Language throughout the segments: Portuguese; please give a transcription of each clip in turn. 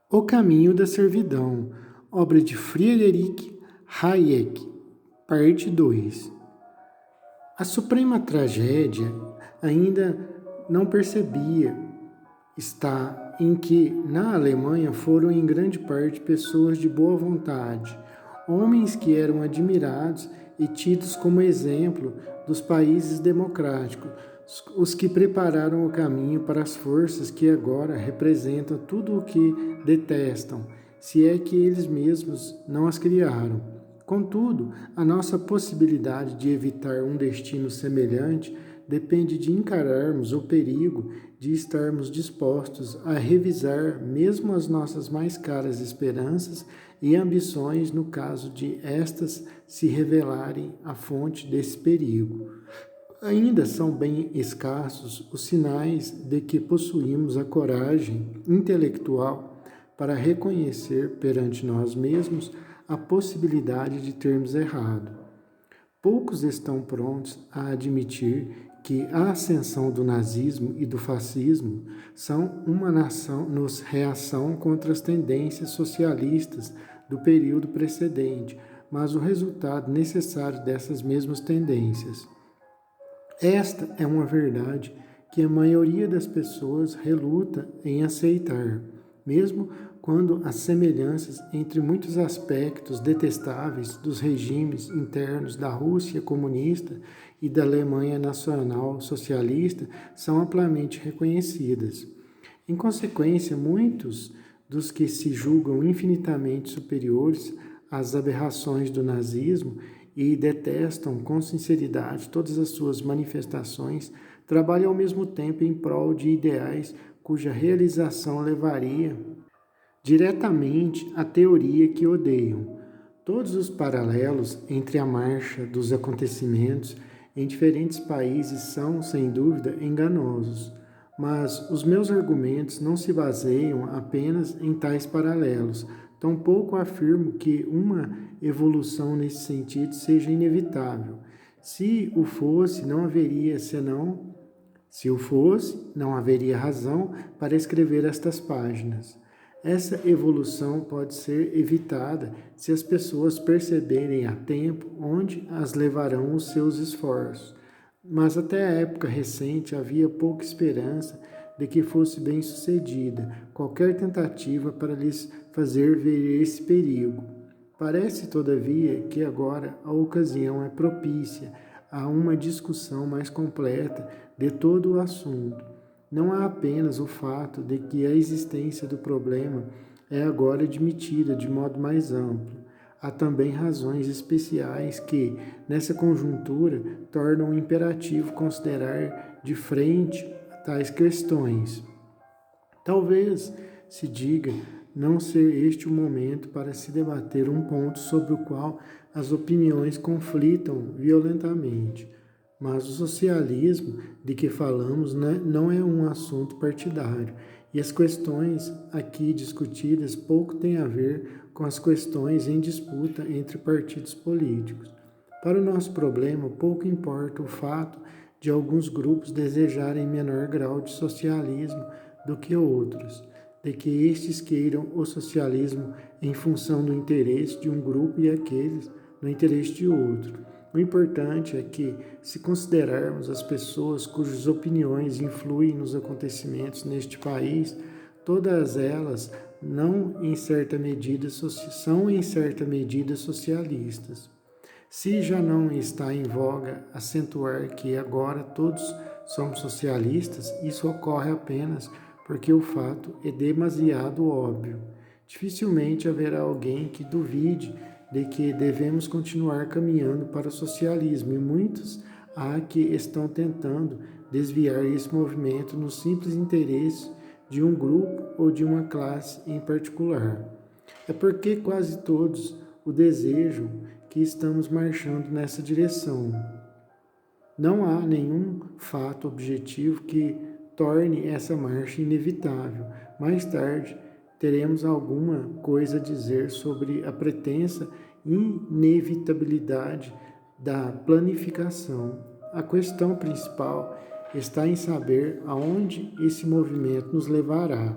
O Caminho da Servidão, obra de Friedrich Hayek, parte 2. A suprema tragédia ainda não percebia está em que, na Alemanha, foram em grande parte pessoas de boa vontade, homens que eram admirados e tidos como exemplo dos países democráticos, os que prepararam o caminho para as forças que agora representam tudo o que detestam, se é que eles mesmos não as criaram. Contudo, a nossa possibilidade de evitar um destino semelhante depende de encararmos o perigo de estarmos dispostos a revisar mesmo as nossas mais caras esperanças e ambições no caso de estas se revelarem a fonte desse perigo. Ainda são bem escassos os sinais de que possuímos a coragem intelectual para reconhecer perante nós mesmos a possibilidade de termos errado. Poucos estão prontos a admitir que a ascensão do nazismo e do fascismo são uma reação contra as tendências socialistas do período precedente, mas o resultado necessário dessas mesmas tendências. Esta é uma verdade que a maioria das pessoas reluta em aceitar, mesmo quando as semelhanças entre muitos aspectos detestáveis dos regimes internos da Rússia comunista e da Alemanha nacional socialista são amplamente reconhecidas. Em consequência, muitos dos que se julgam infinitamente superiores às aberrações do nazismo e detestam com sinceridade todas as suas manifestações, trabalham ao mesmo tempo em prol de ideais cuja realização levaria diretamente à teoria que odeiam. Todos os paralelos entre a marcha dos acontecimentos em diferentes países são, sem dúvida, enganosos, mas os meus argumentos não se baseiam apenas em tais paralelos. Tampouco afirmo que uma evolução nesse sentido seja inevitável. Se o fosse, não haveria razão para escrever estas páginas. Essa evolução pode ser evitada se as pessoas perceberem a tempo onde as levarão os seus esforços. Mas até a época recente havia pouca esperança de que fosse bem-sucedida qualquer tentativa para lhes fazer ver esse perigo. Parece, todavia, que agora a ocasião é propícia a uma discussão mais completa de todo o assunto. Não há apenas o fato de que a existência do problema é agora admitida de modo mais amplo. Há também razões especiais que, nessa conjuntura, tornam imperativo considerar de frente tais questões. Talvez se diga não ser este o momento para se debater um ponto sobre o qual as opiniões conflitam violentamente. Mas o socialismo de que falamos não é um assunto partidário, e as questões aqui discutidas pouco têm a ver com as questões em disputa entre partidos políticos. Para o nosso problema, pouco importa o fato de alguns grupos desejarem menor grau de socialismo do que outros, de que estes queiram o socialismo em função do interesse de um grupo e aqueles no interesse de outro. O importante é que, se considerarmos as pessoas cujas opiniões influem nos acontecimentos neste país, todas elas são em certa medida socialistas. Se já não está em voga acentuar que agora todos somos socialistas, isso ocorre apenas porque o fato é demasiado óbvio. Dificilmente haverá alguém que duvide de que devemos continuar caminhando para o socialismo, e muitos há que estão tentando desviar esse movimento no simples interesse de um grupo ou de uma classe em particular. É porque quase todos o desejam que estamos marchando nessa direção. Não há nenhum fato objetivo que torne essa marcha inevitável. Mais tarde, teremos alguma coisa a dizer sobre a pretensa inevitabilidade da planificação. A questão principal está em saber aonde esse movimento nos levará.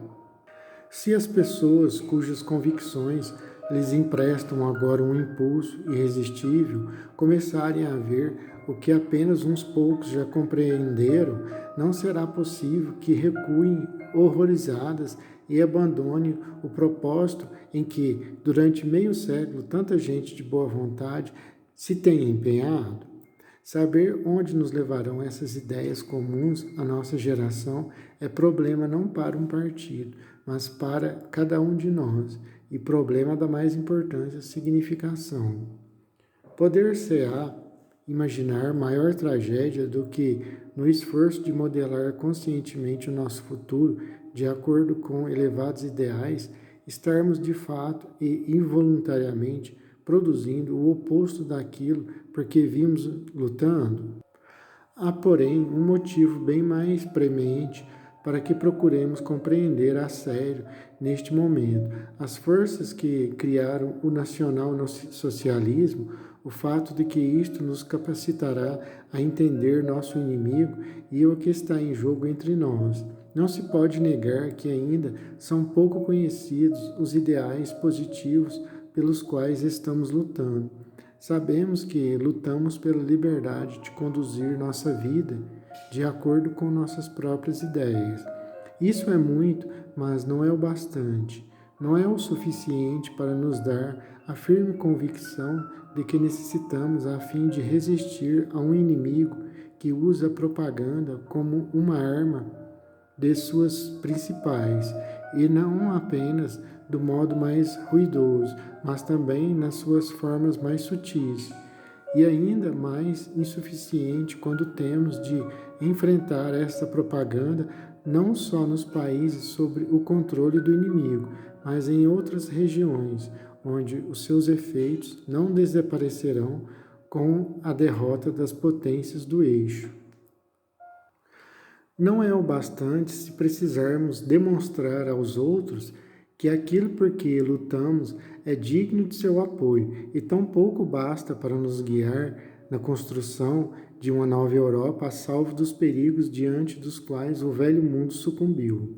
Se as pessoas cujas convicções lhes emprestam agora um impulso irresistível começarem a ver o que apenas uns poucos já compreenderam, não será possível que recuem horrorizadas e abandonem o propósito em que, durante meio século, tanta gente de boa vontade se tem empenhado. Saber onde nos levarão essas ideias comuns à nossa geração é problema não para um partido, mas para cada um de nós, e problema da mais importante significação. Poder-se-á imaginar maior tragédia do que, no esforço de modelar conscientemente o nosso futuro de acordo com elevados ideais, estarmos de fato e involuntariamente produzindo o oposto daquilo porque vimos lutando? Há, porém, um motivo bem mais premente para que procuremos compreender a sério, neste momento, as forças que criaram o nacional-socialismo, o fato de que isto nos capacitará a entender nosso inimigo e o que está em jogo entre nós. Não se pode negar que ainda são pouco conhecidos os ideais positivos pelos quais estamos lutando. Sabemos que lutamos pela liberdade de conduzir nossa vida de acordo com nossas próprias ideias. Isso é muito, mas não é o bastante. Não é o suficiente para nos dar a firme convicção de que necessitamos a fim de resistir a um inimigo que usa a propaganda como uma arma de suas principais, e não apenas do modo mais ruidoso, mas também nas suas formas mais sutis, e ainda mais insuficiente quando temos de enfrentar esta propaganda não só nos países sob o controle do inimigo, mas em outras regiões, onde os seus efeitos não desaparecerão com a derrota das potências do eixo. Não é o bastante se precisarmos demonstrar aos outros que aquilo por que lutamos é digno de seu apoio, e tampouco basta para nos guiar na construção de uma nova Europa a salvo dos perigos diante dos quais o velho mundo sucumbiu.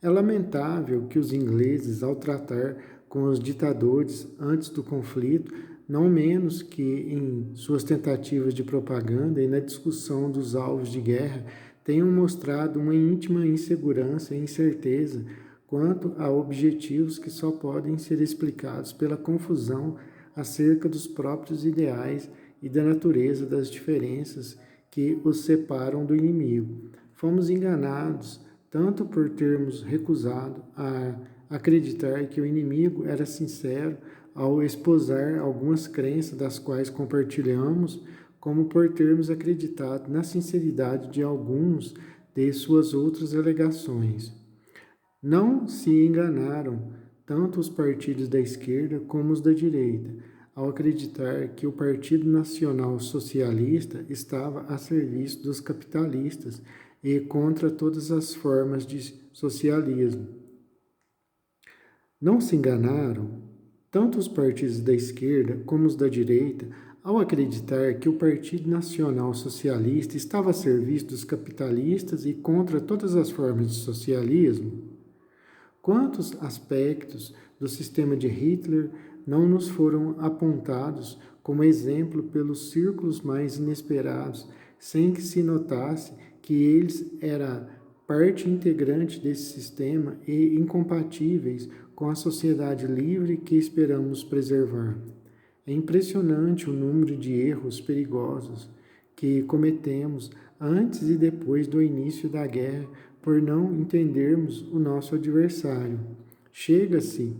É lamentável que os ingleses, ao tratar com os ditadores antes do conflito, não menos que em suas tentativas de propaganda e na discussão dos alvos de guerra, tenham mostrado uma íntima insegurança e incerteza quanto a objetivos que só podem ser explicados pela confusão acerca dos próprios ideais e da natureza das diferenças que os separam do inimigo. Fomos enganados tanto por termos recusado a acreditar que o inimigo era sincero ao esposar algumas crenças das quais compartilhamos, como por termos acreditado na sinceridade de alguns de suas outras alegações. Não se enganaram tanto os partidos da esquerda como os da direita, ao acreditar que o Partido Nacional Socialista estava a serviço dos capitalistas e contra todas as formas de socialismo. Não se enganaram tanto os partidos da esquerda como os da direita, ao acreditar que o Partido Nacional Socialista estava a serviço dos capitalistas e contra todas as formas de socialismo? Quantos aspectos do sistema de Hitler não nos foram apontados como exemplo pelos círculos mais inesperados, sem que se notasse que eles eram parte integrante desse sistema e incompatíveis com a sociedade livre que esperamos preservar? É impressionante o número de erros perigosos que cometemos antes e depois do início da guerra por não entendermos o nosso adversário. Chega-se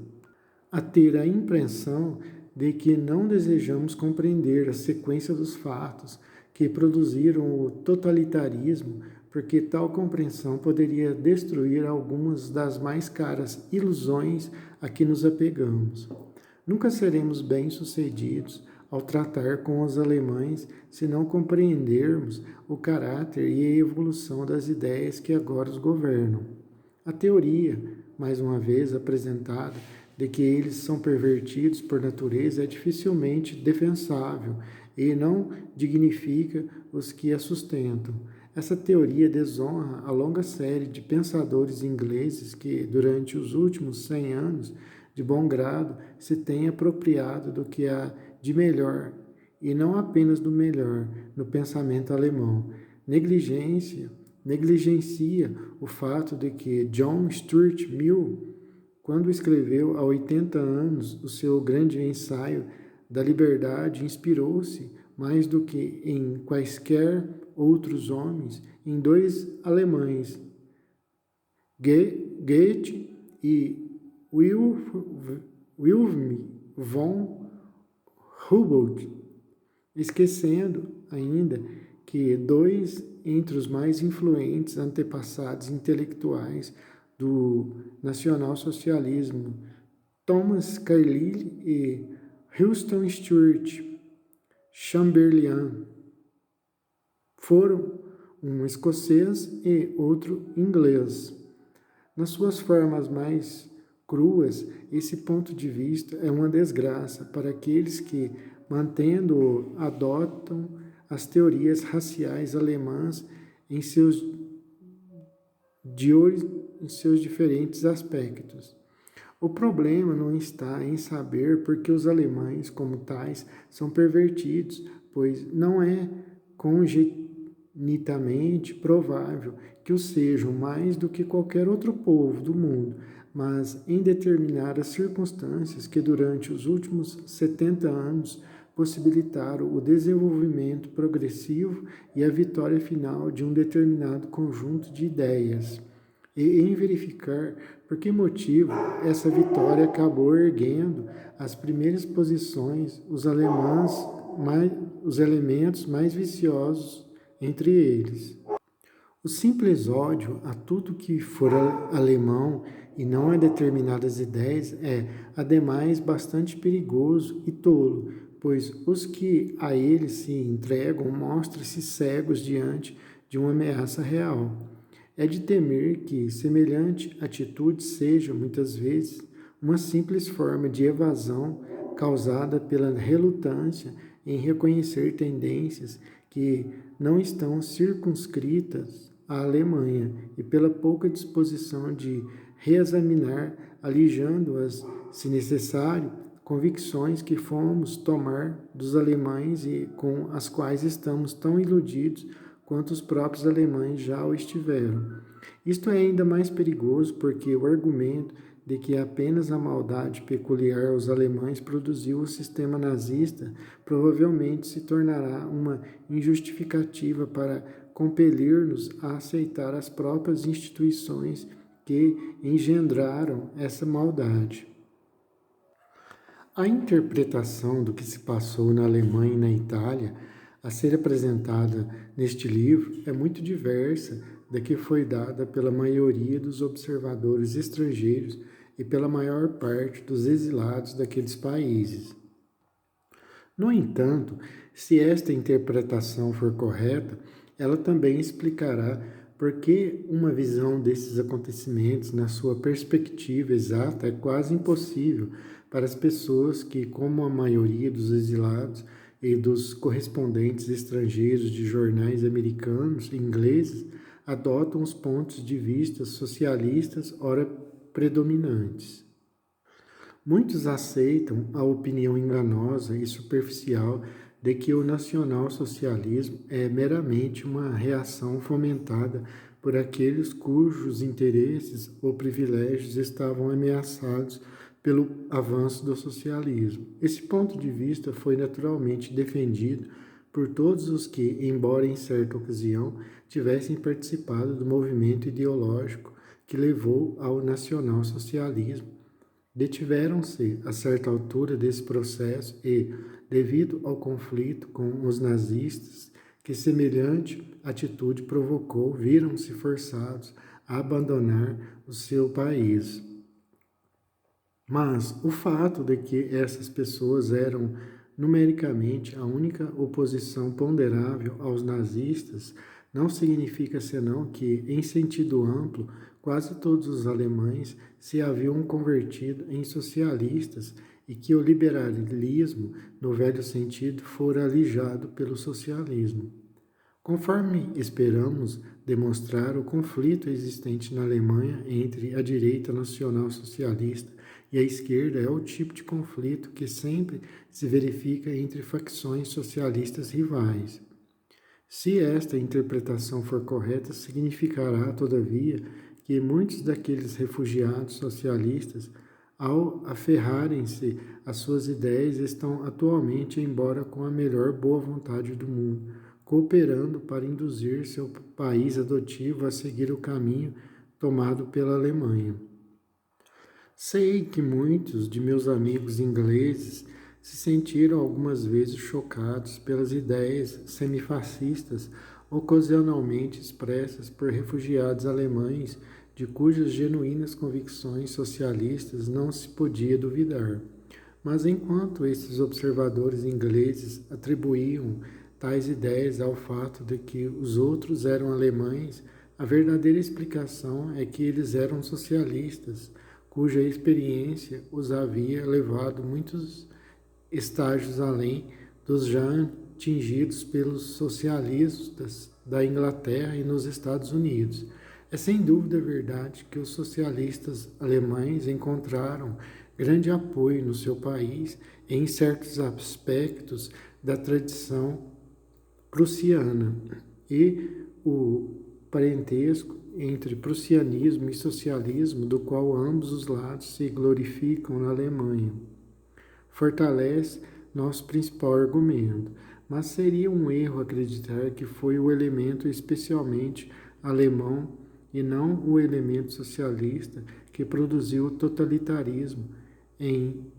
a ter a impressão de que não desejamos compreender a sequência dos fatos que produziram o totalitarismo, porque tal compreensão poderia destruir algumas das mais caras ilusões a que nos apegamos. Nunca seremos bem-sucedidos ao tratar com os alemães se não compreendermos o caráter e a evolução das ideias que agora os governam. A teoria, mais uma vez apresentada, de que eles são pervertidos por natureza é dificilmente defensável e não dignifica os que a sustentam. Essa teoria desonra a longa série de pensadores ingleses que, durante os últimos 100 anos, de bom grado, se têm apropriado do que há de melhor, e não apenas do melhor, no pensamento alemão. Negligencia o fato de que John Stuart Mill, quando escreveu há 80 anos o seu grande ensaio da liberdade, inspirou-se, mais do que em quaisquer outros homens, em dois alemães, Goethe e Wilhelm von Humboldt, esquecendo ainda que dois entre os mais influentes antepassados intelectuais do nacionalsocialismo, Thomas Carlyle e Winston Stuart Chamberlain, foram um escocês e outro inglês. Nas suas formas mais cruas, esse ponto de vista é uma desgraça para aqueles que, mantendo-o, adotam as teorias raciais alemãs em seus diferentes aspectos. O problema não está em saber por que os alemães, como tais, são pervertidos, pois não é congenitamente provável que o sejam mais do que qualquer outro povo do mundo, mas em determinadas circunstâncias que durante os últimos 70 anos possibilitaram o desenvolvimento progressivo e a vitória final de um determinado conjunto de ideias, e em verificar por que motivo essa vitória acabou erguendo às primeiras posições os elementos mais viciosos entre eles. O simples ódio a tudo que for alemão e não a determinadas ideias é, ademais, bastante perigoso e tolo, pois os que a ele se entregam mostram-se cegos diante de uma ameaça real. É de temer que semelhante atitude seja, muitas vezes, uma simples forma de evasão causada pela relutância em reconhecer tendências que não estão circunscritas à Alemanha e pela pouca disposição de reexaminar, alijando-as, se necessário, convicções que fomos tomar dos alemães e com as quais estamos tão iludidos quanto os próprios alemães já o estiveram. Isto é ainda mais perigoso porque o argumento de que apenas a maldade peculiar aos alemães produziu o sistema nazista provavelmente se tornará uma injustificativa para compelir-nos a aceitar as próprias instituições que engendraram essa maldade. A interpretação do que se passou na Alemanha e na Itália a ser apresentada neste livro é muito diversa da que foi dada pela maioria dos observadores estrangeiros e pela maior parte dos exilados daqueles países. No entanto, se esta interpretação for correta, ela também explicará por que uma visão desses acontecimentos na sua perspectiva exata é quase impossível para as pessoas que, como a maioria dos exilados e dos correspondentes estrangeiros de jornais americanos e ingleses, adotam os pontos de vista socialistas ora predominantes. Muitos aceitam a opinião enganosa e superficial de que o nacionalsocialismo é meramente uma reação fomentada por aqueles cujos interesses ou privilégios estavam ameaçados pelo avanço do socialismo. Esse ponto de vista foi naturalmente defendido por todos os que, embora em certa ocasião, tivessem participado do movimento ideológico que levou ao nacionalsocialismo. Detiveram-se a certa altura desse processo e, devido ao conflito com os nazistas que semelhante atitude provocou, viram-se forçados a abandonar o seu país. Mas o fato de que essas pessoas eram numericamente a única oposição ponderável aos nazistas não significa senão que, em sentido amplo, quase todos os alemães se haviam convertido em socialistas e que o liberalismo, no velho sentido, fora alijado pelo socialismo. Conforme esperamos demonstrar, o conflito existente na Alemanha entre a direita nacional-socialista e a esquerda é o tipo de conflito que sempre se verifica entre facções socialistas rivais. Se esta interpretação for correta, significará, todavia, que muitos daqueles refugiados socialistas, ao aferrarem-se às suas ideias, estão atualmente, embora com a melhor boa vontade do mundo, cooperando para induzir seu país adotivo a seguir o caminho tomado pela Alemanha. Sei que muitos de meus amigos ingleses se sentiram algumas vezes chocados pelas ideias semifascistas ocasionalmente expressas por refugiados alemães de cujas genuínas convicções socialistas não se podia duvidar. Mas enquanto esses observadores ingleses atribuíam tais ideias ao fato de que os outros eram alemães, a verdadeira explicação é que eles eram socialistas, cuja experiência os havia levado muitos estágios além dos já atingidos pelos socialistas da Inglaterra e nos Estados Unidos. É sem dúvida verdade que os socialistas alemães encontraram grande apoio no seu país em certos aspectos da tradição prussiana e o parentesco entre prussianismo e socialismo, do qual ambos os lados se glorificam na Alemanha, fortalece nosso principal argumento, mas seria um erro acreditar que foi o elemento especialmente alemão e não o elemento socialista que produziu o totalitarismo,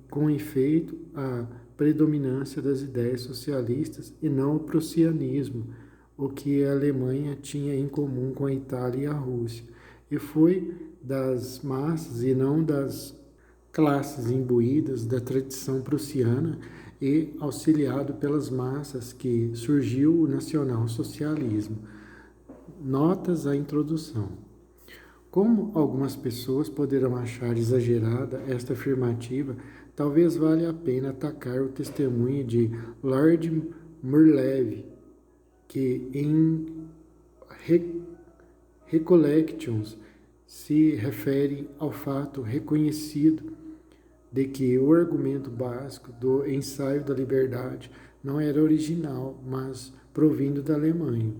com efeito a predominância das ideias socialistas e não o prussianismo, o que a Alemanha tinha em comum com a Itália e a Rússia, e foi das massas e não das classes imbuídas da tradição prussiana e auxiliado pelas massas que surgiu o nacional-socialismo. Notas à introdução. Como algumas pessoas poderão achar exagerada esta afirmativa, talvez valha a pena atacar o testemunho de Lord Murleve, que em Recollections se refere ao fato reconhecido de que o argumento básico do ensaio da liberdade não era original, mas provindo da Alemanha.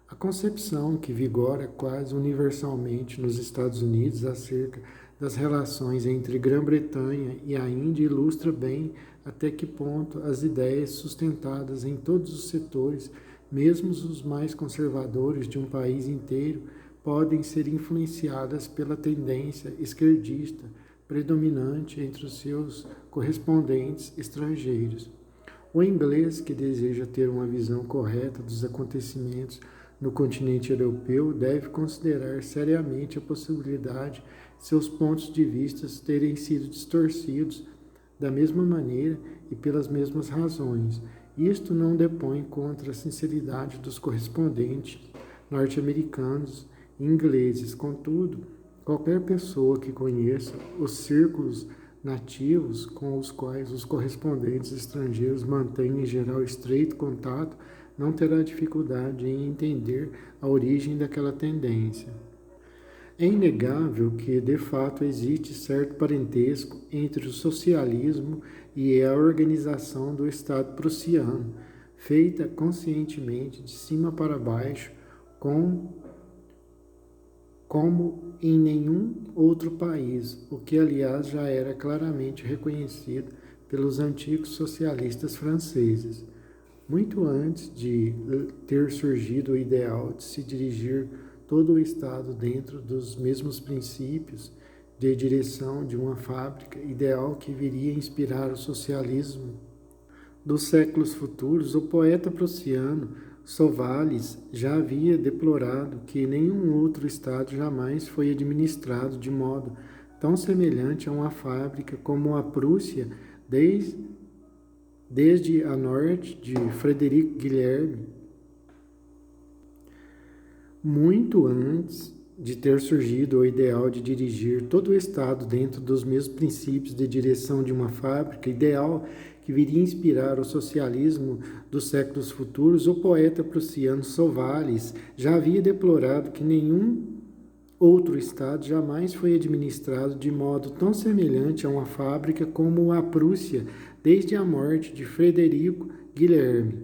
A concepção que vigora quase universalmente nos Estados Unidos acerca das relações entre Grã-Bretanha e a Índia ilustra bem até que ponto as ideias sustentadas em todos os setores, mesmo os mais conservadores de um país inteiro, podem ser influenciadas pela tendência esquerdista predominante entre os seus correspondentes estrangeiros. O inglês que deseja ter uma visão correta dos acontecimentos no continente europeu deve considerar seriamente a possibilidade de seus pontos de vista terem sido distorcidos da mesma maneira e pelas mesmas razões. Isto não depõe contra a sinceridade dos correspondentes norte-americanos e ingleses. Contudo, qualquer pessoa que conheça os círculos nativos com os quais os correspondentes estrangeiros mantêm em geral estreito contato não terá dificuldade em entender a origem daquela tendência. É inegável que, de fato, existe certo parentesco entre o socialismo e a organização do Estado prussiano, feita conscientemente de cima para baixo, como em nenhum outro país, o que, aliás, já era claramente reconhecido pelos antigos socialistas franceses. Muito antes de ter surgido o ideal de se dirigir todo o Estado dentro dos mesmos princípios de direção de uma fábrica, ideal que viria a inspirar o socialismo dos séculos futuros, o poeta prussiano Sovales já havia deplorado que nenhum outro Estado jamais foi administrado de modo tão semelhante a uma fábrica como a Prússia desde a norte de Frederico Guilherme, muito antes de ter surgido o ideal de dirigir todo o Estado dentro dos mesmos princípios de direção de uma fábrica, ideal que que viria a inspirar o socialismo dos séculos futuros, o poeta prussiano Sovales já havia deplorado que nenhum outro Estado jamais foi administrado de modo tão semelhante a uma fábrica como a Prússia desde a morte de Frederico Guilherme.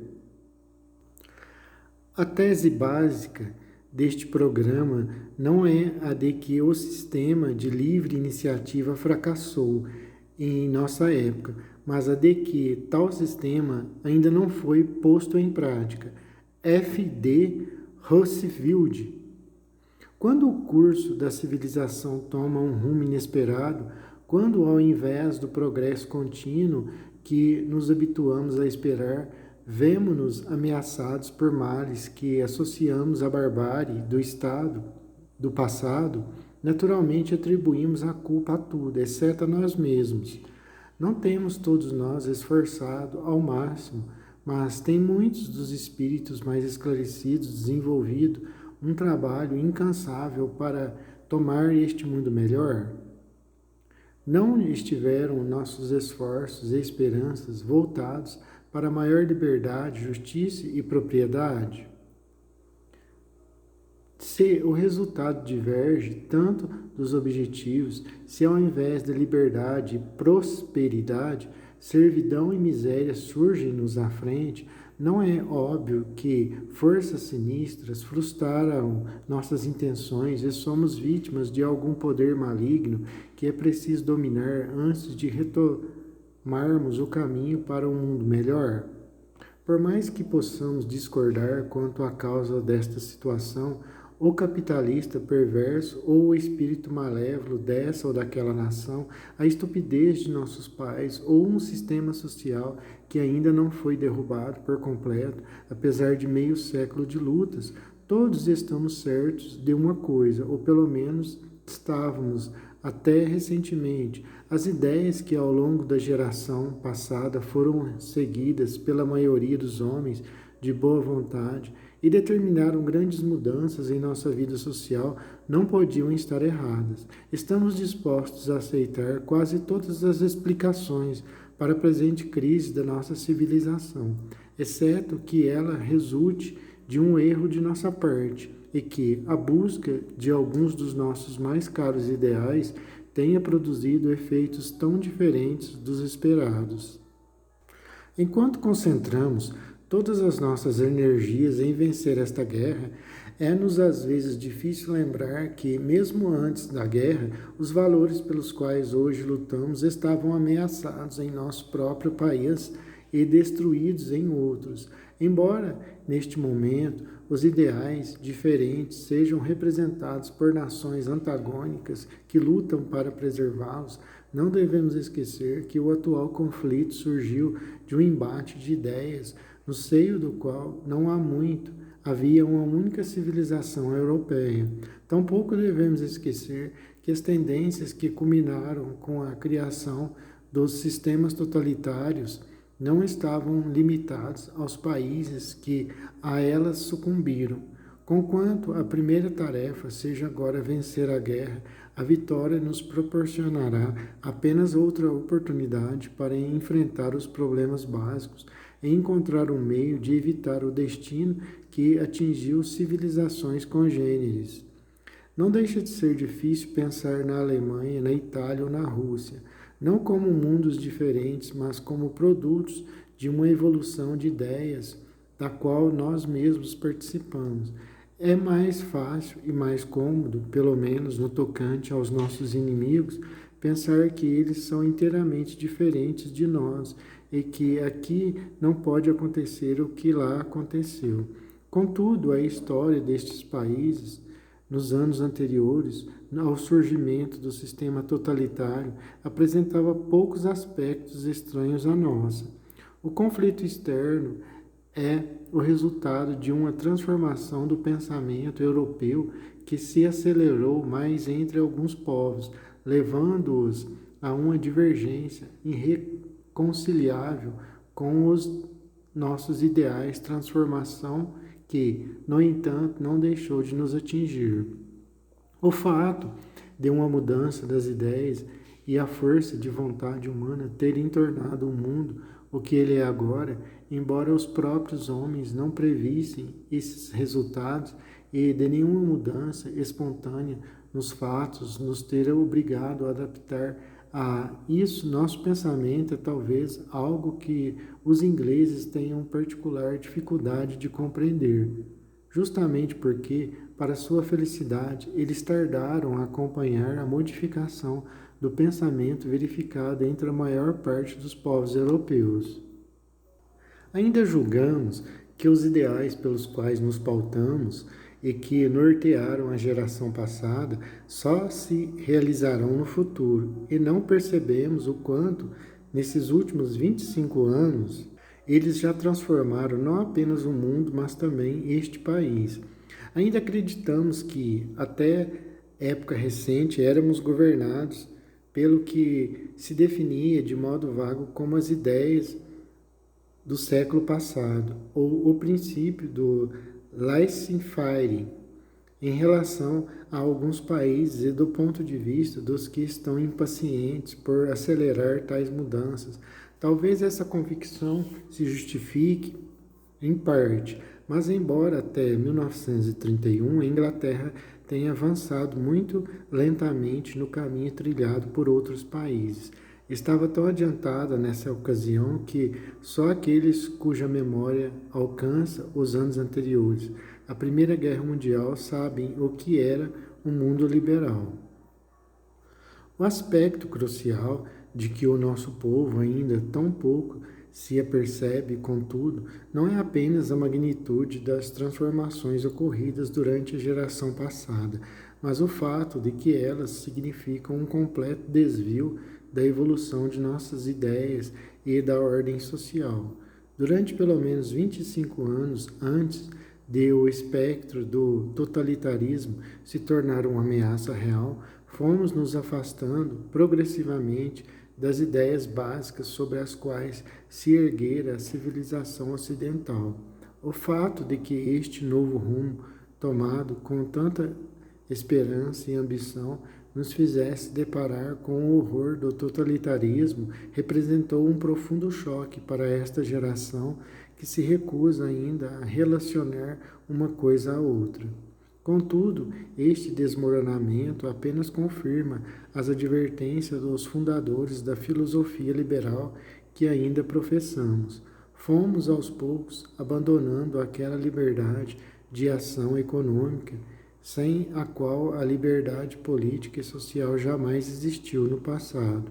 A tese básica deste programa não é a de que o sistema de livre iniciativa fracassou em nossa época, mas a de que tal sistema ainda não foi posto em prática. F.D. Roosevelt. Quando o curso da civilização toma um rumo inesperado, quando ao invés do progresso contínuo que nos habituamos a esperar, vemo-nos ameaçados por males que associamos à barbárie do Estado do passado, naturalmente atribuímos a culpa a tudo, exceto a nós mesmos. Não temos todos nós esforçado ao máximo, mas tem muitos dos espíritos mais esclarecidos desenvolvido um trabalho incansável para tomar este mundo melhor? Não estiveram nossos esforços e esperanças voltados para maior liberdade, justiça e propriedade? Se o resultado diverge tanto dos objetivos, se ao invés de liberdade e prosperidade, servidão e miséria surgem-nos à frente, não é óbvio que forças sinistras frustraram nossas intenções e somos vítimas de algum poder maligno que é preciso dominar antes de retomarmos o caminho para um mundo melhor? Por mais que possamos discordar quanto à causa desta situação, o capitalista perverso ou o espírito malévolo dessa ou daquela nação, a estupidez de nossos pais ou um sistema social que ainda não foi derrubado por completo, apesar de meio século de lutas, todos estamos certos de uma coisa, ou pelo menos estávamos até recentemente. As ideias que ao longo da geração passada foram seguidas pela maioria dos homens de boa vontade e determinaram grandes mudanças em nossa vida social não podiam estar erradas. Estamos dispostos a aceitar quase todas as explicações para a presente crise da nossa civilização, exceto que ela resulte de um erro de nossa parte e que a busca de alguns dos nossos mais caros ideais tenha produzido efeitos tão diferentes dos esperados. Enquanto concentramos todas as nossas energias em vencer esta guerra, é-nos às vezes difícil lembrar que, mesmo antes da guerra, os valores pelos quais hoje lutamos estavam ameaçados em nosso próprio país e destruídos em outros. Embora, neste momento, os ideais diferentes sejam representados por nações antagônicas que lutam para preservá-los, não devemos esquecer que o atual conflito surgiu de um embate de ideias, no seio do qual não há muito havia uma única civilização europeia. Tampouco devemos esquecer que as tendências que culminaram com a criação dos sistemas totalitários não estavam limitados aos países que a elas sucumbiram. Conquanto a primeira tarefa seja agora vencer a guerra, a vitória nos proporcionará apenas outra oportunidade para enfrentar os problemas básicos e encontrar um meio de evitar o destino que atingiu civilizações congêneres. Não deixa de ser difícil pensar na Alemanha, na Itália ou na Rússia, não como mundos diferentes, mas como produtos de uma evolução de ideias da qual nós mesmos participamos. É mais fácil e mais cômodo, pelo menos no tocante aos nossos inimigos, pensar que eles são inteiramente diferentes de nós e que aqui não pode acontecer o que lá aconteceu. Contudo, a história destes países, nos anos anteriores ao surgimento do sistema totalitário, apresentava poucos aspectos estranhos à nossa. O conflito externo é o resultado de uma transformação do pensamento europeu que se acelerou mais entre alguns povos, levando-os a uma divergência irreconciliável com os nossos ideais, transformação que, no entanto, não deixou de nos atingir. O fato de uma mudança das ideias e a força de vontade humana terem tornado o mundo o que ele é agora, embora os próprios homens não previssem esses resultados e de nenhuma mudança espontânea nos fatos nos ter obrigado a adaptar a isso, nosso pensamento é talvez algo que os ingleses tenham particular dificuldade de compreender, justamente porque, para sua felicidade, eles tardaram a acompanhar a modificação do pensamento verificada entre a maior parte dos povos europeus. Ainda julgamos que os ideais pelos quais nos pautamos e que nortearam a geração passada só se realizarão no futuro, e não percebemos o quanto, nesses últimos 25 anos, eles já transformaram não apenas o mundo, mas também este país. Ainda acreditamos que, até época recente, éramos governados pelo que se definia de modo vago como as ideias do século passado, ou o princípio do laissez-faire em relação a alguns países e do ponto de vista dos que estão impacientes por acelerar tais mudanças. Talvez essa convicção se justifique em parte, mas embora até 1931 a Inglaterra tenha avançado muito lentamente no caminho trilhado por outros países, estava tão adiantada nessa ocasião que só aqueles cuja memória alcança os anos anteriores à Primeira Guerra Mundial sabem o que era um mundo liberal. O aspecto crucial de que o nosso povo ainda tão pouco se apercebe, contudo, não é apenas a magnitude das transformações ocorridas durante a geração passada, mas o fato de que elas significam um completo desvio da evolução de nossas ideias e da ordem social. Durante pelo menos 25 anos antes de o espectro do totalitarismo se tornar uma ameaça real, fomos nos afastando progressivamente das ideias básicas sobre as quais se erguera a civilização ocidental. O fato de que este novo rumo, tomado com tanta esperança e ambição, nos fizesse deparar com o horror do totalitarismo, representou um profundo choque para esta geração que se recusa ainda a relacionar uma coisa à outra. Contudo, este desmoronamento apenas confirma as advertências dos fundadores da filosofia liberal que ainda professamos. Fomos, aos poucos, abandonando aquela liberdade de ação econômica sem a qual a liberdade política e social jamais existiu no passado.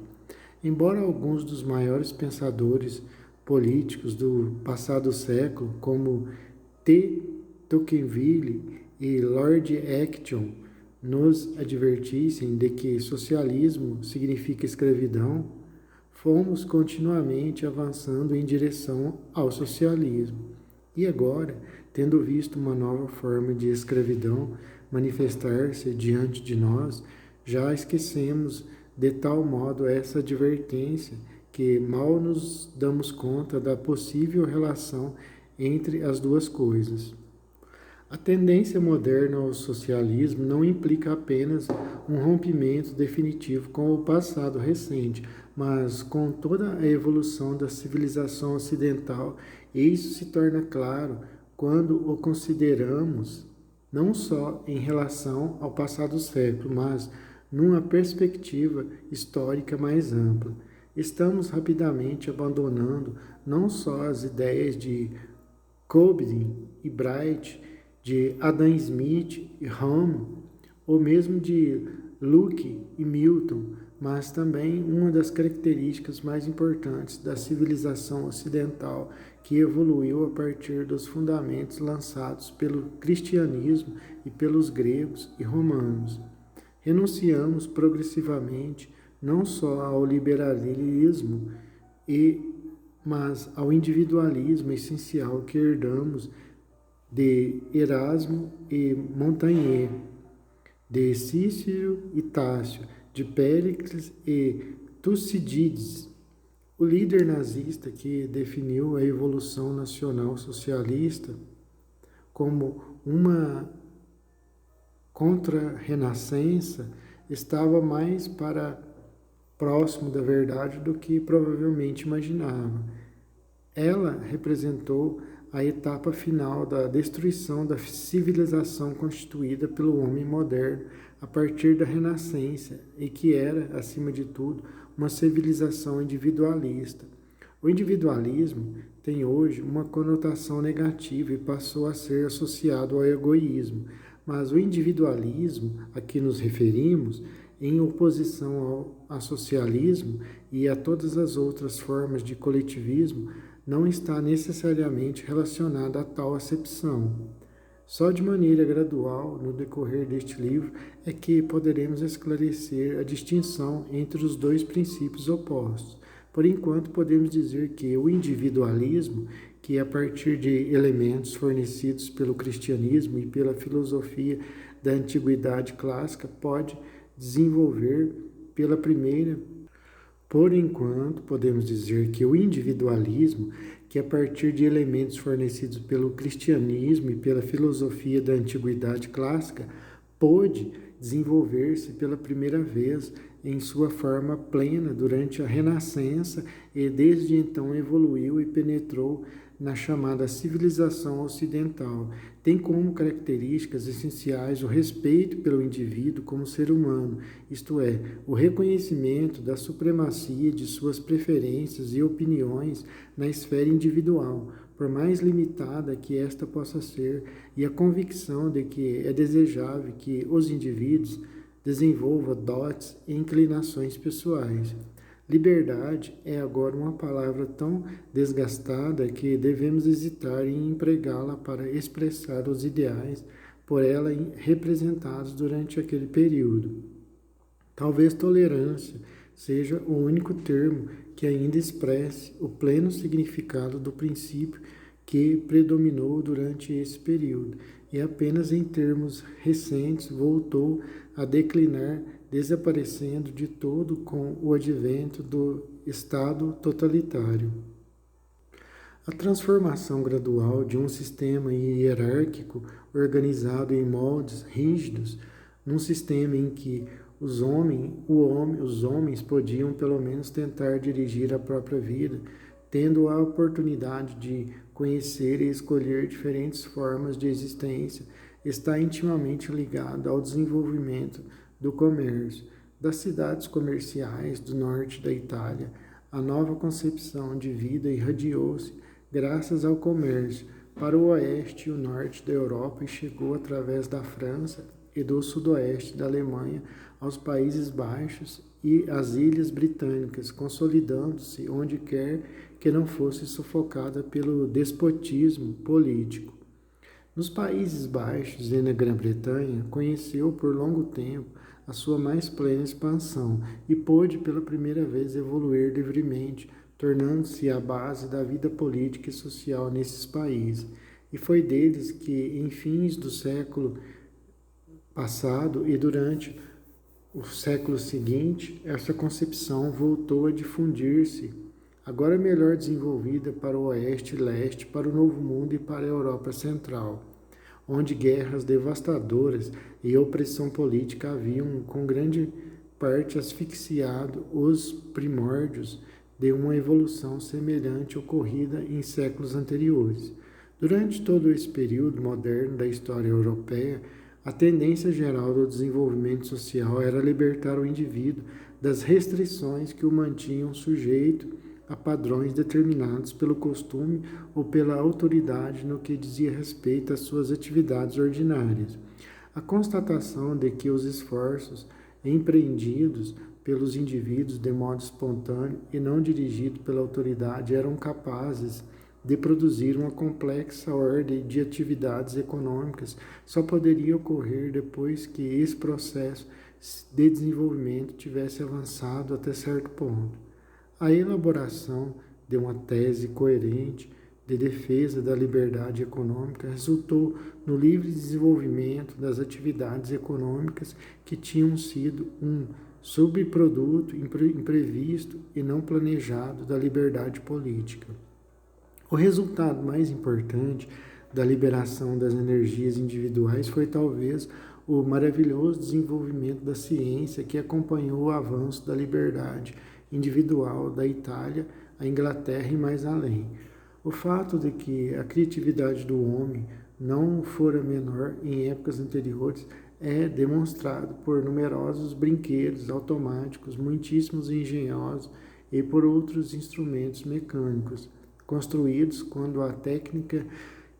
Embora alguns dos maiores pensadores políticos do passado século, como T. Tocqueville e Lord Acton, nos advertissem de que socialismo significa escravidão, fomos continuamente avançando em direção ao socialismo. E agora, tendo visto uma nova forma de escravidão manifestar-se diante de nós, já esquecemos de tal modo essa advertência que mal nos damos conta da possível relação entre as duas coisas. A tendência moderna ao socialismo não implica apenas um rompimento definitivo com o passado recente, mas com toda a evolução da civilização ocidental, e isso se torna claro quando o consideramos não só em relação ao passado século, mas numa perspectiva histórica mais ampla. Estamos rapidamente abandonando não só as ideias de Cobden e Bright, de Adam Smith e Hume, ou mesmo de Locke e Milton, mas também uma das características mais importantes da civilização ocidental que evoluiu a partir dos fundamentos lançados pelo cristianismo e pelos gregos e romanos. Renunciamos progressivamente não só ao liberalismo, mas ao individualismo essencial que herdamos de Erasmo e Montaigne, de Cícero e Tácio, de Péricles e Tucídides, o líder nazista que definiu a evolução nacional socialista como uma contra-renascença, estava mais para próximo da verdade do que provavelmente imaginava. Ela representou a etapa final da destruição da civilização constituída pelo homem moderno a partir da Renascença e que era, acima de tudo, uma civilização individualista. O individualismo tem hoje uma conotação negativa e passou a ser associado ao egoísmo, mas o individualismo a que nos referimos, em oposição ao socialismo e a todas as outras formas de coletivismo, não está necessariamente relacionado a tal acepção. Só de maneira gradual, no decorrer deste livro, é que poderemos esclarecer a distinção entre os dois princípios opostos. Por enquanto, podemos dizer que o individualismo, que a partir de elementos fornecidos pelo cristianismo e pela filosofia da antiguidade clássica, pode desenvolver pela primeira. Por enquanto, podemos dizer que o individualismo, que a partir de elementos fornecidos pelo cristianismo e pela filosofia da antiguidade clássica, pôde desenvolver-se pela primeira vez em sua forma plena durante a Renascença e desde então evoluiu e penetrou na chamada civilização ocidental. Tem como características essenciais o respeito pelo indivíduo como ser humano, isto é, o reconhecimento da supremacia de suas preferências e opiniões na esfera individual, por mais limitada que esta possa ser, e a convicção de que é desejável que os indivíduos desenvolvam dotes e inclinações pessoais. Liberdade é agora uma palavra tão desgastada que devemos hesitar em empregá-la para expressar os ideais por ela representados durante aquele período. Talvez tolerância seja o único termo que ainda expresse o pleno significado do princípio que predominou durante esse período e apenas em termos recentes voltou a declinar, desaparecendo de todo com o advento do Estado totalitário. A transformação gradual de um sistema hierárquico organizado em moldes rígidos num sistema em que os homens podiam pelo menos tentar dirigir a própria vida, tendo a oportunidade de conhecer e escolher diferentes formas de existência, está intimamente ligado ao desenvolvimento do comércio. Das cidades comerciais do norte da Itália, a nova concepção de vida irradiou-se graças ao comércio para o oeste e o norte da Europa e chegou através da França e do sudoeste da Alemanha aos Países Baixos e às Ilhas Britânicas, consolidando-se onde quer que não fosse sufocada pelo despotismo político. Nos Países Baixos e na Grã-Bretanha, conheceu por longo tempo a sua mais plena expansão e pôde pela primeira vez evoluir livremente, tornando-se a base da vida política e social nesses países. E foi deles que, em fins do século passado e durante o século seguinte, essa concepção voltou a difundir-se, agora melhor desenvolvida para o oeste e leste, para o Novo Mundo e para a Europa Central, onde guerras devastadoras e opressão política haviam, com grande parte, asfixiado os primórdios de uma evolução semelhante ocorrida em séculos anteriores. Durante todo esse período moderno da história europeia, a tendência geral do desenvolvimento social era libertar o indivíduo das restrições que o mantinham sujeito a padrões determinados pelo costume ou pela autoridade no que dizia respeito às suas atividades ordinárias. A constatação de que os esforços empreendidos pelos indivíduos de modo espontâneo e não dirigido pela autoridade eram capazes de produzir uma complexa ordem de atividades econômicas só poderia ocorrer depois que esse processo de desenvolvimento tivesse avançado até certo ponto. A elaboração de uma tese coerente de defesa da liberdade econômica resultou no livre desenvolvimento das atividades econômicas que tinham sido um subproduto imprevisto e não planejado da liberdade política. O resultado mais importante da liberação das energias individuais foi talvez o maravilhoso desenvolvimento da ciência que acompanhou o avanço da liberdade individual da Itália, a Inglaterra e mais além. O fato de que a criatividade do homem não fora menor em épocas anteriores é demonstrado por numerosos brinquedos automáticos, muitíssimos engenhosos e por outros instrumentos mecânicos, construídos quando a técnica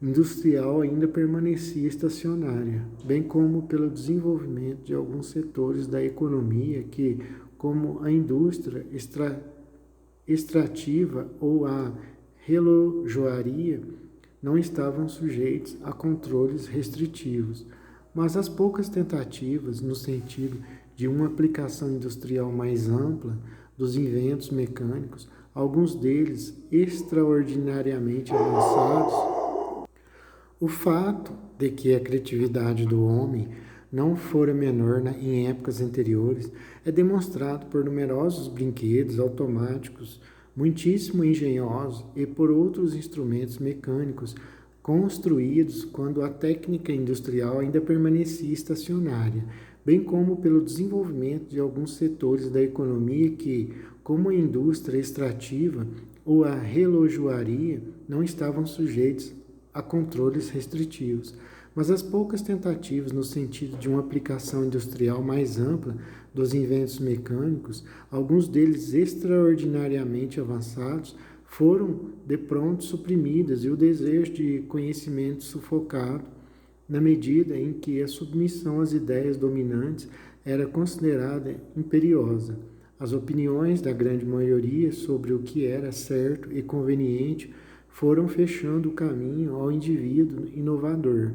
industrial ainda permanecia estacionária, bem como pelo desenvolvimento de alguns setores da economia que, como a indústria extrativa ou a relojoaria, não estavam sujeitos a controles restritivos, mas as poucas tentativas no sentido de uma aplicação industrial mais ampla dos inventos mecânicos, alguns deles extraordinariamente avançados. O fato de que a criatividade do homem não fora menor em épocas anteriores é demonstrado por numerosos brinquedos automáticos, muitíssimo engenhosos e por outros instrumentos mecânicos construídos quando a técnica industrial ainda permanecia estacionária, bem como pelo desenvolvimento de alguns setores da economia que, como a indústria extrativa ou a relojoaria, não estavam sujeitos a controles restritivos, mas as poucas tentativas no sentido de uma aplicação industrial mais ampla dos inventos mecânicos, alguns deles extraordinariamente avançados, foram de pronto suprimidas e o desejo de conhecimento sufocado, na medida em que a submissão às ideias dominantes era considerada imperiosa. As opiniões da grande maioria sobre o que era certo e conveniente foram fechando o caminho ao indivíduo inovador.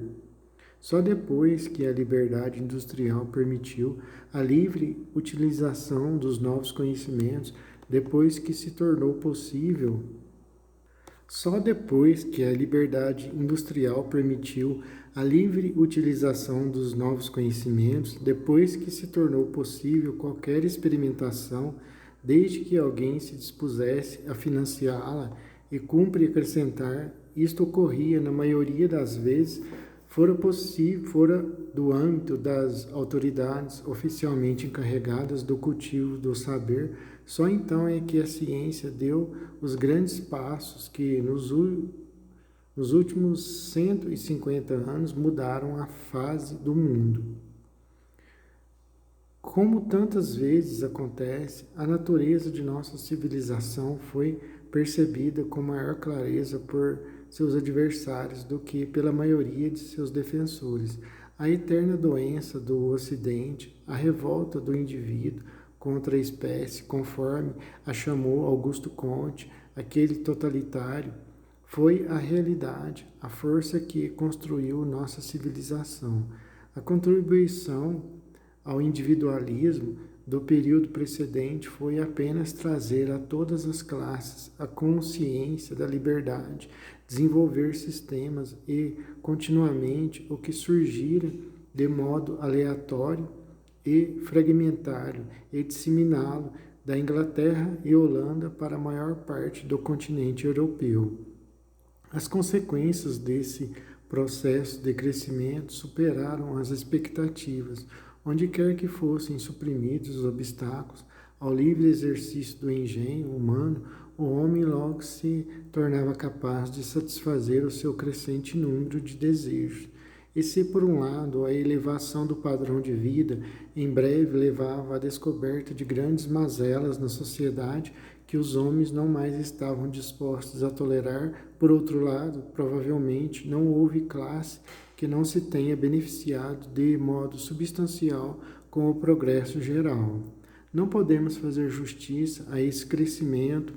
Só depois que a liberdade industrial permitiu a livre utilização dos novos conhecimentos, depois que se tornou possível Só depois que a liberdade industrial permitiu a livre utilização dos novos conhecimentos, depois que se tornou possível qualquer experimentação, desde que alguém se dispusesse a financiá-la, e cumpre acrescentar, isto ocorria na maioria das vezes, fora do âmbito das autoridades oficialmente encarregadas do cultivo do saber, só então é que a ciência deu os grandes passos que nos últimos 150 anos mudaram a face do mundo. Como tantas vezes acontece, a natureza de nossa civilização foi percebida com maior clareza por seus adversários do que pela maioria de seus defensores. A eterna doença do Ocidente, a revolta do indivíduo contra a espécie, conforme a chamou Augusto Comte, aquele totalitário, foi a realidade, a força que construiu nossa civilização. A contribuição ao individualismo do período precedente foi apenas trazer a todas as classes a consciência da liberdade, desenvolver sistemas e, continuamente, o que surgira de modo aleatório e fragmentário e disseminá-lo da Inglaterra e Holanda para a maior parte do continente europeu. As consequências desse processo de crescimento superaram as expectativas. Onde quer que fossem suprimidos os obstáculos ao livre exercício do engenho humano, o homem logo se tornava capaz de satisfazer o seu crescente número de desejos. E se, por um lado, a elevação do padrão de vida em breve levava à descoberta de grandes mazelas na sociedade que os homens não mais estavam dispostos a tolerar, por outro lado, provavelmente não houve classe que não se tenha beneficiado de modo substancial com o progresso geral. Não podemos fazer justiça a esse crescimento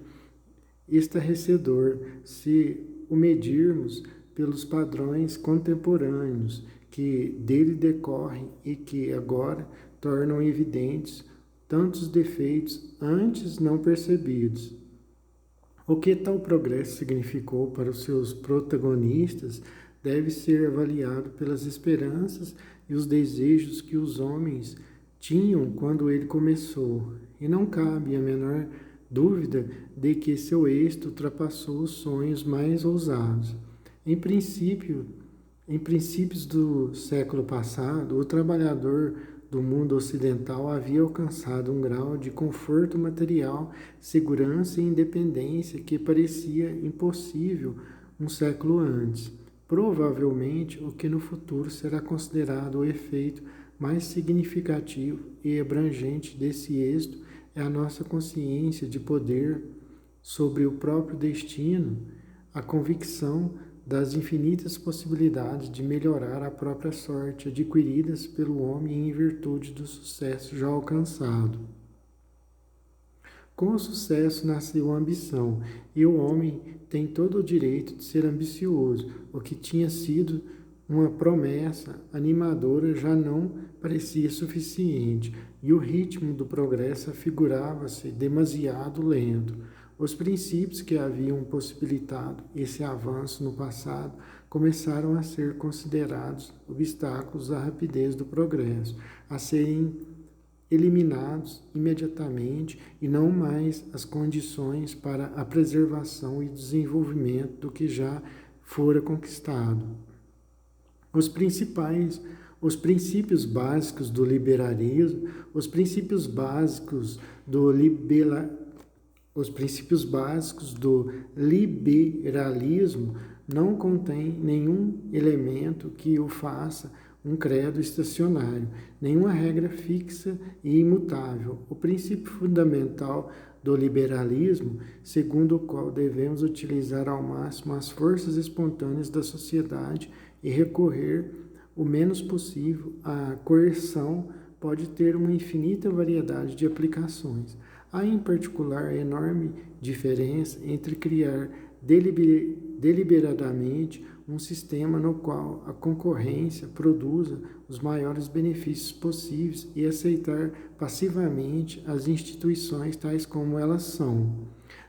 estarrecedor se o medirmos pelos padrões contemporâneos que dele decorrem e que agora tornam evidentes tantos defeitos antes não percebidos. O que tal progresso significou para os seus protagonistas deve ser avaliado pelas esperanças e os desejos que os homens tinham quando ele começou, e não cabe a menor dúvida de que seu êxito ultrapassou os sonhos mais ousados. Em princípio, Em princípios do século passado, o trabalhador do mundo ocidental havia alcançado um grau de conforto material, segurança e independência que parecia impossível um século antes. Provavelmente, o que no futuro será considerado o efeito mais significativo e abrangente desse êxito é a nossa consciência de poder sobre o próprio destino, a convicção das infinitas possibilidades de melhorar a própria sorte adquiridas pelo homem em virtude do sucesso já alcançado. Com o sucesso nasceu a ambição, e o homem tem todo o direito de ser ambicioso. O que tinha sido uma promessa animadora já não parecia suficiente, e o ritmo do progresso afigurava-se demasiado lento. Os princípios que haviam possibilitado esse avanço no passado começaram a ser considerados obstáculos à rapidez do progresso, a serem eliminados imediatamente e não mais as condições para a preservação e desenvolvimento do que já fora conquistado. Os princípios básicos do liberalismo, os princípios básicos do liberalismo não contêm nenhum elemento que o faça um credo estacionário, nenhuma regra fixa e imutável. O princípio fundamental do liberalismo, segundo o qual devemos utilizar ao máximo as forças espontâneas da sociedade e recorrer o menos possível à coerção, pode ter uma infinita variedade de aplicações. Há, em particular, enorme diferença entre criar deliberadamente um sistema no qual a concorrência produza os maiores benefícios possíveis e aceitar passivamente as instituições tais como elas são.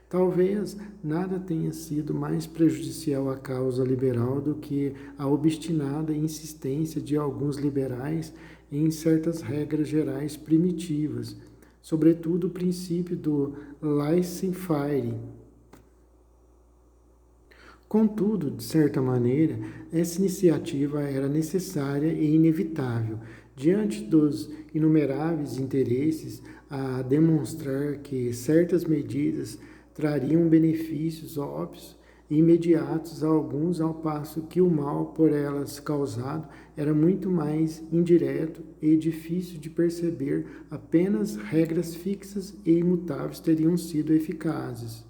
Talvez nada tenha sido mais prejudicial à causa liberal do que a obstinada insistência de alguns liberais em certas regras gerais primitivas, sobretudo o princípio do laissez-faire. Contudo, de certa maneira, essa iniciativa era necessária e inevitável, diante dos inumeráveis interesses a demonstrar que certas medidas trariam benefícios óbvios e imediatos a alguns, ao passo que o mal por elas causado era muito mais indireto e difícil de perceber. Apenas regras fixas e imutáveis teriam sido eficazes.